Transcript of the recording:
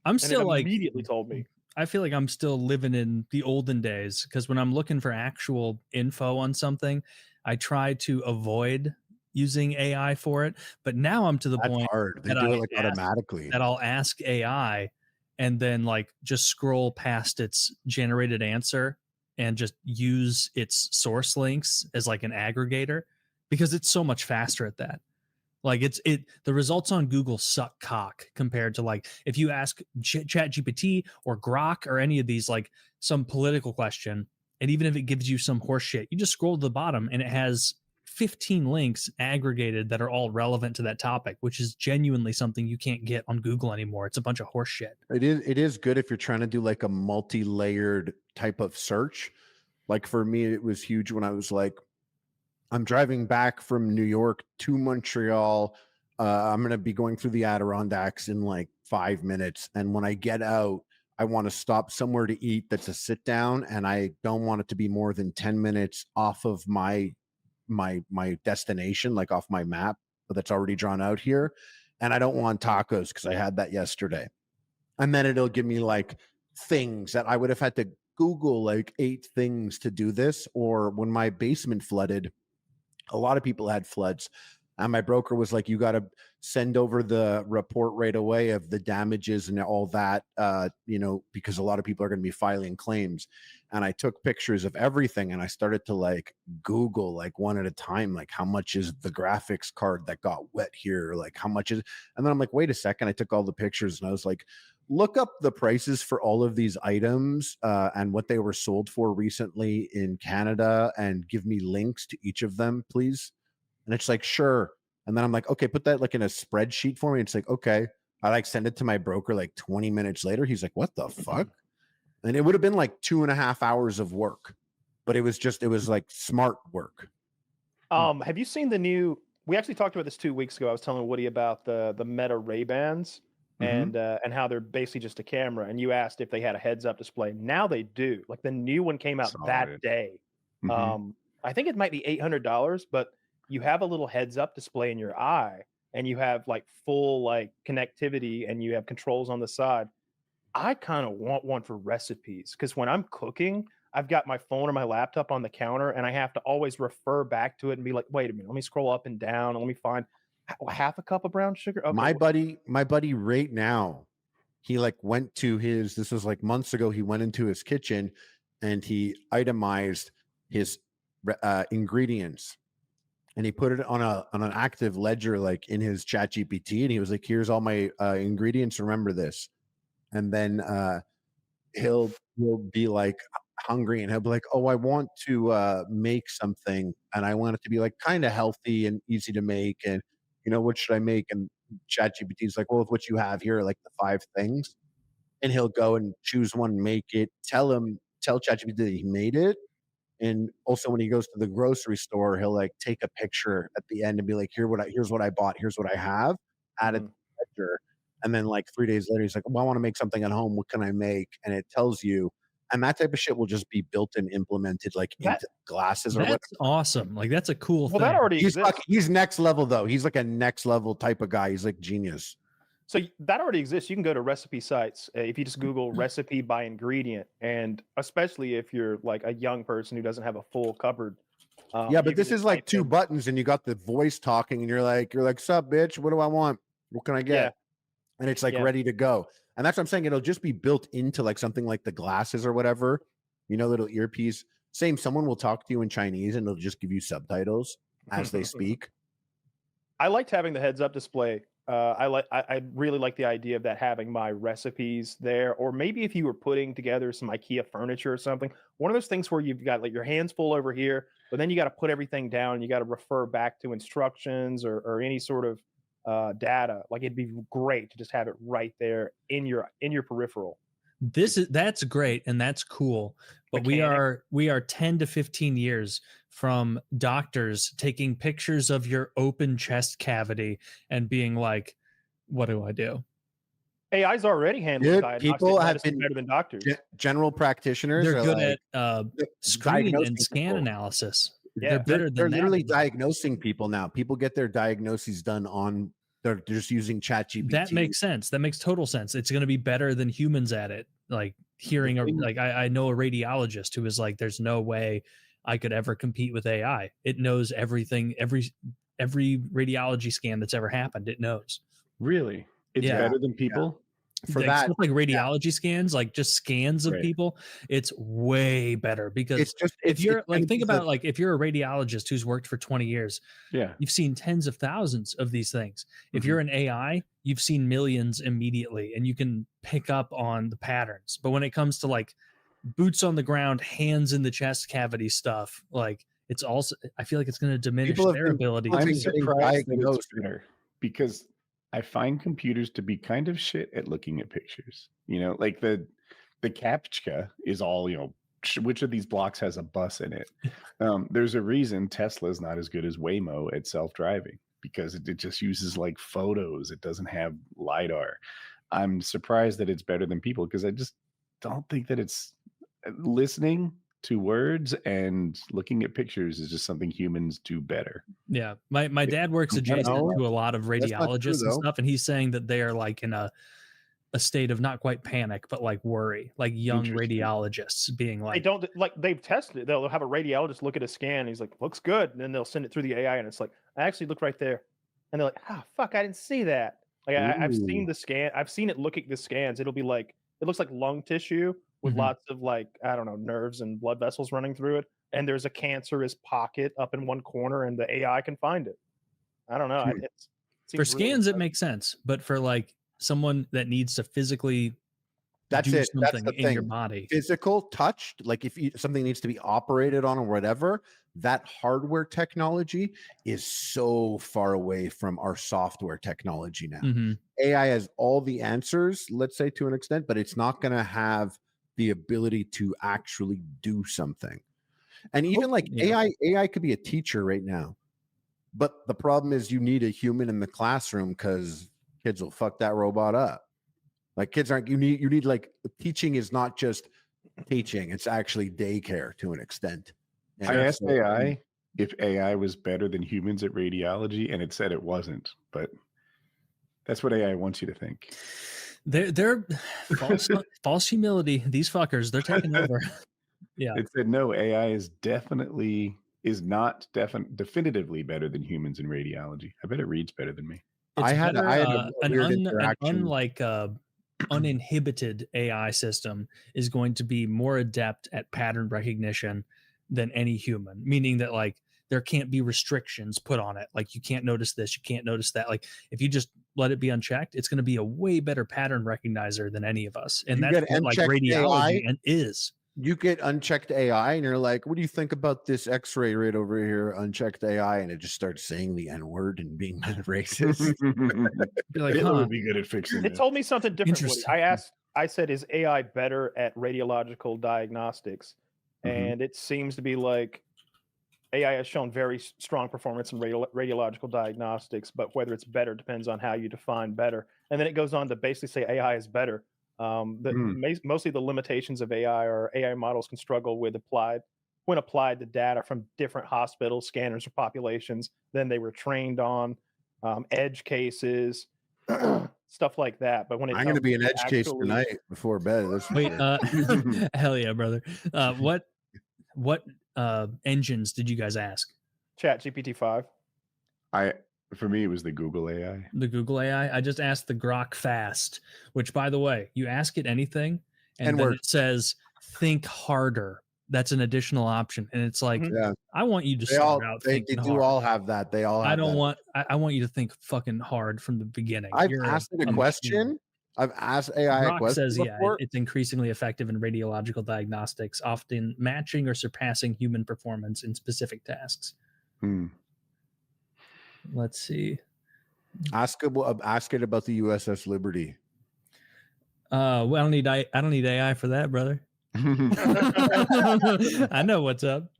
I'm and it still like immediately told me. I feel like I'm still living in the olden days because when I'm looking for actual info on something, I try to avoid using AI for it. But now I'm to the That's point hard. They that do it like automatically. I'll ask AI and then like just scroll past its generated answer and just use its source links as like an aggregator because it's so much faster at that. Like the results on Google suck cock compared to like if you ask Chat GPT or Grok or any of these like some political question, and even if it gives you some horse shit, you just scroll to the bottom and it has 15 links aggregated that are all relevant to that topic, which is genuinely something you can't get on Google anymore. It's a bunch of horse shit. It is good if you're trying to do like a multi-layered type of search. Like for me, it was huge when I was like, I'm driving back from New York to Montreal. I'm going to be going through the Adirondacks in like 5 minutes. And when I get out, I want to stop somewhere to eat that's a sit down. And I don't want it to be more than 10 minutes off of my destination, like off my map that's already drawn out here. And I don't want tacos because I had that yesterday. And then it'll give me like things that I would have had to Google like 8 things to do this. Or when my basement flooded, a lot of people had floods, and my broker was like, you got to send over the report right away of the damages and all that, because a lot of people are going to be filing claims. And I took pictures of everything and I started to like Google like one at a time, like how much is the graphics card that got wet here? Like how much is, and then I'm like, wait a second. I took all the pictures and I was like, look up the prices for all of these items and what they were sold for recently in Canada and give me links to each of them, please. And it's like, sure. And then I'm like, okay, put that like in a spreadsheet for me. It's like, okay. I like send it to my broker like 20 minutes later. He's like, what the fuck? And it would have been like 2.5 hours of work, but it was like smart work. Have you seen the new, we actually talked about this 2 weeks ago. I was telling Woody about the Meta Ray-Bans. And how they're basically just a camera. And you asked if they had a heads-up display. Now they do. Like the new one came out that day. I think it might be $800, but you have a little heads-up display in your eye, and you have like full like connectivity, and you have controls on the side. I kind of want one for recipes because when I'm cooking, I've got my phone or my laptop on the counter, and I have to always refer back to it and be like, wait a minute, let me scroll up and down, and let me find half a cup of brown sugar. Okay. My buddy right now, he like went to this was like months ago. He went into his kitchen and he itemized his ingredients and he put it on an active ledger, like in his Chat GPT. And he was like, here's all my ingredients. Remember this. And then he'll be like hungry and he'll be like, oh, I want to make something. And I want it to be like kind of healthy and easy to make. And what should I make? And ChatGPT is like, well, with what you have here are like the 5 things. And he'll go and choose one, make it, tell ChatGPT that he made it. And also when he goes to the grocery store, he'll like take a picture at the end and be like, here's what I bought, here's what I have, add it to the ledger. And then like 3 days later, he's like, well, I want to make something at home. What can I make? And it tells you. And that type of shit will just be built and implemented like into glasses or whatever. That's awesome. Like that's a cool thing. That already exists. He's next level though. He's like a next level type of guy. He's like genius. So that already exists. You can go to recipe sites if you just Google recipe by ingredient, and especially if you're like a young person who doesn't have a full cupboard. Yeah, but this is like 2 buttons, and you got the voice talking, and you're like, sup, bitch? What do I want? What can I get? Yeah. And it's like ready to go. And that's what I'm saying. It'll just be built into like something like the glasses or whatever, little earpiece. Someone will talk to you in Chinese and it'll just give you subtitles as they speak. I liked having the heads up display. I really like the idea of that, having my recipes there, or maybe if you were putting together some IKEA furniture or something, one of those things where you've got like your hands full over here, but then you got to put everything down and you got to refer back to instructions or any sort of data. Like it'd be great to just have it right there in your peripheral. That's great and that's cool, but we are 10 to 15 years from doctors taking pictures of your open chest cavity and being like, what do I do? AI's already handling people have been better than doctors. General practitioners. They're good at screen and scan analysis. Yeah, they're better than they're literally diagnosing people now. People get their diagnoses done on They're just using ChatGPT. That makes sense. That makes total sense. It's going to be better than humans at it. Like hearing, I know a radiologist who was like, there's no way I could ever compete with AI. It knows everything, every radiology scan that's ever happened. It knows. Really? It's better than people? For that, stuff like radiology scans, like just scans of people, it's way better because it's just if you're like, think about like if you're a radiologist who's worked for 20 years, you've seen tens of thousands of these things. If you're an AI, you've seen millions immediately and you can pick up on the patterns. But when it comes to like boots on the ground, hands in the chest cavity stuff, like it's also, I feel like it's going to diminish their ability. I'm surprised that it's better because I find computers to be kind of shit at looking at pictures. You know, like the CAPTCHA is all, you know, which of these blocks has a bus in it? There's a reason Tesla's not as good as Waymo at self-driving because it just uses like photos. It doesn't have LiDAR. I'm surprised that it's better than people because I just don't think that it's listening to words and looking at pictures is just something humans do better. Yeah. My dad works adjacent to a lot of radiologists and stuff, and he's saying that they are like in a state of not quite panic, but like worry, like young radiologists being like, they've tested it. They'll have a radiologist look at a scan. And he's like, looks good. And then they'll send it through the AI and it's like, I actually look right there. And they're like, fuck, I didn't see that. Like I've seen the scan. I've seen it look at the scans. It'll be like, it looks like lung tissue with lots of like, I don't know, nerves and blood vessels running through it. And there's a cancerous pocket up in one corner and the AI can find it. I don't know. For scans, it makes sense. But for like someone that needs to physically do something in your body. Physical touched, like if something needs to be operated on or whatever, that hardware technology is so far away from our software technology now. AI has all the answers, let's say to an extent, but it's not going to have the ability to actually do something. And even AI could be a teacher right now. But the problem is you need a human in the classroom because kids will fuck that robot up. Like kids aren't, you need like teaching is not just teaching, it's actually daycare to an extent. And I asked AI if AI was better than humans at radiology, and it said it wasn't, but that's what AI wants you to think. They're false humility. These fuckers, they're taking over. Yeah. It said no, AI is not definitively better than humans in radiology. I bet it reads better than me. I had an uninhibited AI system is going to be more adept at pattern recognition than any human, meaning that like there can't be restrictions put on it. Like you can't notice this, you can't notice that. Like if you just let it be unchecked, it's going to be a way better pattern recognizer than any of us. And that's what, like radiology is. You get unchecked AI and you're like, what do you think about this X-ray right over here? Unchecked AI, and it just starts saying the N-word and being racist. Like, it would be good at fixing it. It told me something different. I said, is AI better at radiological diagnostics? And it seems to be like AI has shown very strong performance in radiological diagnostics, but whether it's better depends on how you define better. And then it goes on to basically say AI is better. Mostly the limitations of AI are AI models can struggle with when applied to data from different hospitals, scanners, or populations than they were trained on, edge cases, stuff like that. But when I'm going to be an edge case tonight before bed. Wait, hell yeah, brother. What engines did you guys ask? ChatGPT-5. For me, it was the Google AI. The Google AI. I just asked the Grok Fast, which, by the way, you ask it anything, and then it says "think harder." That's an additional option, and it's like, I want you to start out thinking hard. They do all have that. They all. Have I want you to think fucking hard from the beginning. I've asked it a question. I've asked AI a question. Says, it's increasingly effective in radiological diagnostics, often matching or surpassing human performance in specific tasks. Let's see. Ask it about the USS Liberty. Well, I don't need AI for that, brother. I know what's up.